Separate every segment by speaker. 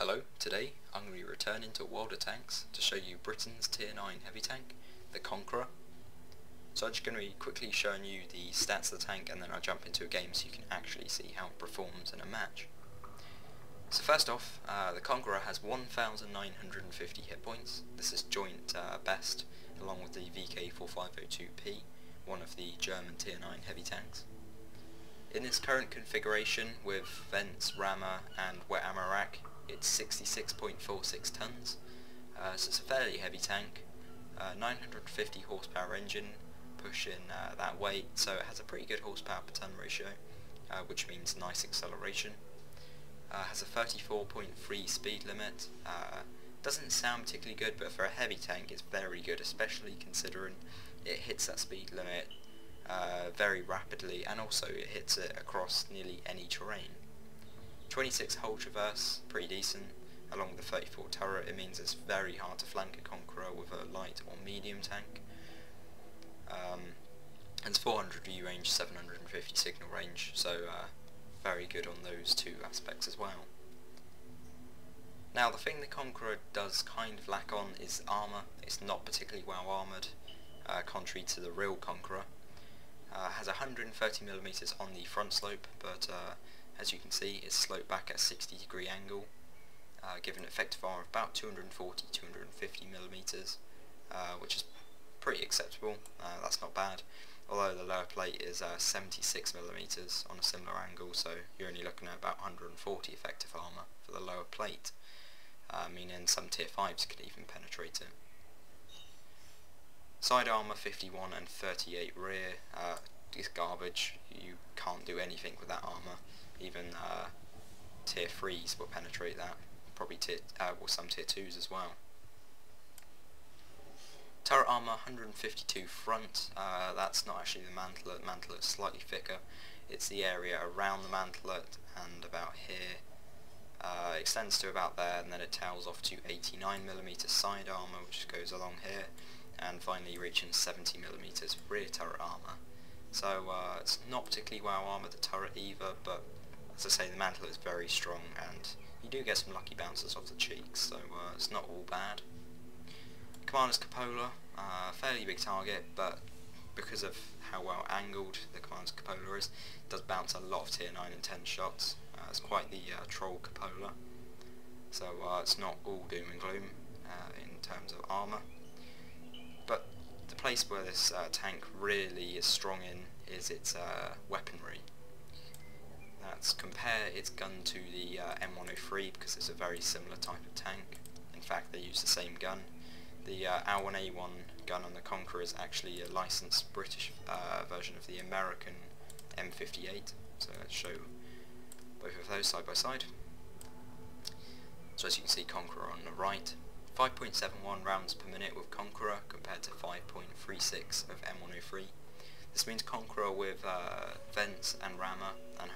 Speaker 1: Hello, today I'm going to be returning to World of Tanks to show you Britain's Tier 9 heavy tank, the Conqueror. So I'm just going to be quickly showing you the stats of the tank and then I'll jump into a game so you can actually see how it performs in a match. So first off, the Conqueror has 1,950 hit points. This is joint best along with the VK4502P, one of the German Tier 9 heavy tanks. In its current configuration with vents, rammer and wet ammo rack, it's 66.46 tons, so it's a fairly heavy tank, 950 horsepower engine pushing that weight, so it has a pretty good horsepower per ton ratio, which means nice acceleration. Has a 34.3 speed limit. Doesn't sound particularly good, but for a heavy tank it's very good, especially considering it hits that speed limit very rapidly, and also it hits it across nearly any terrain. 26 hull traverse, pretty decent. Along with the 34 turret, it means it's very hard to flank a Conqueror with a light or medium tank. And it's 400 view range, 750 signal range, so very good on those two aspects as well. Now the thing the Conqueror does kind of lack on is armour. It's not particularly well armoured, contrary to the real Conqueror. Has 130mm on the front slope, but as you can see it's sloped back at a 60-degree angle, giving an effective armour of about 240-250mm, which is pretty acceptable. That's not bad, although the lower plate is 76mm on a similar angle, so you're only looking at about 140 effective armour for the lower plate, meaning some tier 5s could even penetrate it. Side armour 51 and 38 rear is garbage. You can't do anything with that armour. Even tier 3s will penetrate that. Probably some tier 2s as well. Turret armour 152 front. That's not actually the mantlet. The mantlet is slightly thicker. It's the area around the mantlet and about here. Extends to about there, and then it tails off to 89mm side armour, which goes along here, and finally reaching 70mm rear turret armour. So it's not particularly well armoured, the turret either, but as I say, the mantle is very strong and you do get some lucky bounces off the cheeks, so it's not all bad. Commander's cupola, fairly big target, but because of how well angled the Commander's cupola is, it does bounce a lot of tier 9 and 10 shots. It's quite the troll cupola, so it's not all doom and gloom in terms of armour. But the place where this tank really is strong in is its weaponry. Compare its gun to the M103 because it's a very similar type of tank. In fact, they use the same gun. The L1A1 gun on the Conqueror is actually a licensed British version of the American M58. So let's show both of those side by side. So as you can see, Conqueror on the right. 5.71 rounds per minute with Conqueror compared to 5.36 of M103. This means Conqueror with vents and rammer and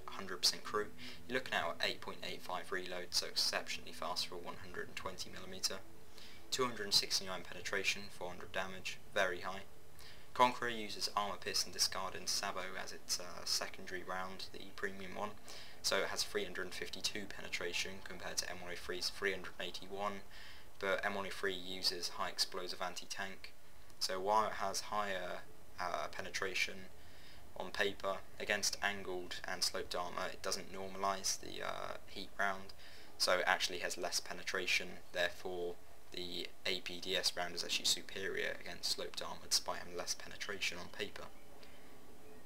Speaker 1: 100% crew, you're looking at 8.85 reload, so exceptionally fast for 120mm. 269 penetration, 400 damage, very high. Conqueror uses armour piercing discard and sabot as its secondary round, the premium one, so it has 352 penetration compared to M103's 381. But M103 uses high explosive anti-tank, so while it has higher penetration on paper against angled and sloped armour, it doesn't normalise the heat round, so it actually has less penetration. Therefore the APDS round is actually superior against sloped armour despite having less penetration on paper.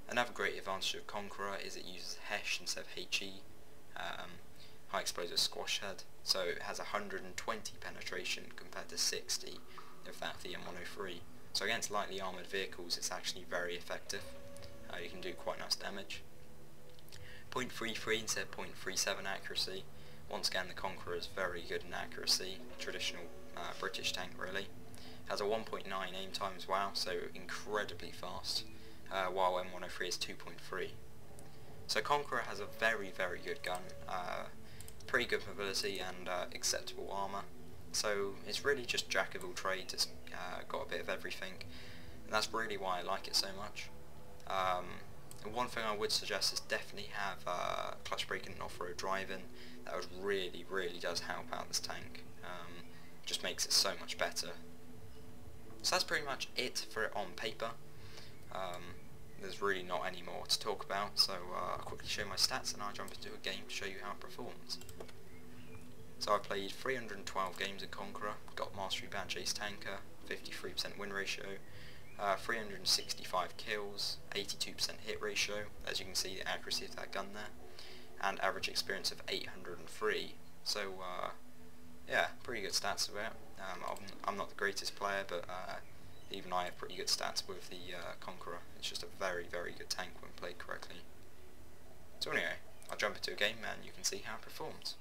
Speaker 1: Another great advantage of Conqueror is it uses HESH instead of HE, high explosive squash head, so it has 120 penetration compared to 60 of that of the M103. So against lightly armoured vehicles it's actually very effective. You can do quite nice damage. 0.33 instead of 0.37 accuracy. Once again, the Conqueror is very good in accuracy, traditional British tank really. Has a 1.9 aim time as well, so incredibly fast, while M103 is 2.3. So Conqueror has a very good gun, pretty good mobility and acceptable armour. So it's really just jack of all trades. It's got a bit of everything, and that's really why I like it so much. And one thing I would suggest is definitely have clutch braking and off-road driving. that would really does help out this tank. Just makes it so much better. So that's pretty much it for it on paper. There's really not any more to talk about, so I'll quickly show my stats and I'll jump into a game to show you how it performs. So I played 312 games in Conqueror, got Mastery Badge Ace Tanker, 53% win ratio, 365 kills, 82% hit ratio, as you can see the accuracy of that gun there, and average experience of 803. So yeah, pretty good stats about. I'm not the greatest player, but even I have pretty good stats with the Conqueror. It's just a very good tank when played correctly. So anyway, I'll jump into a game and you can see how it performs.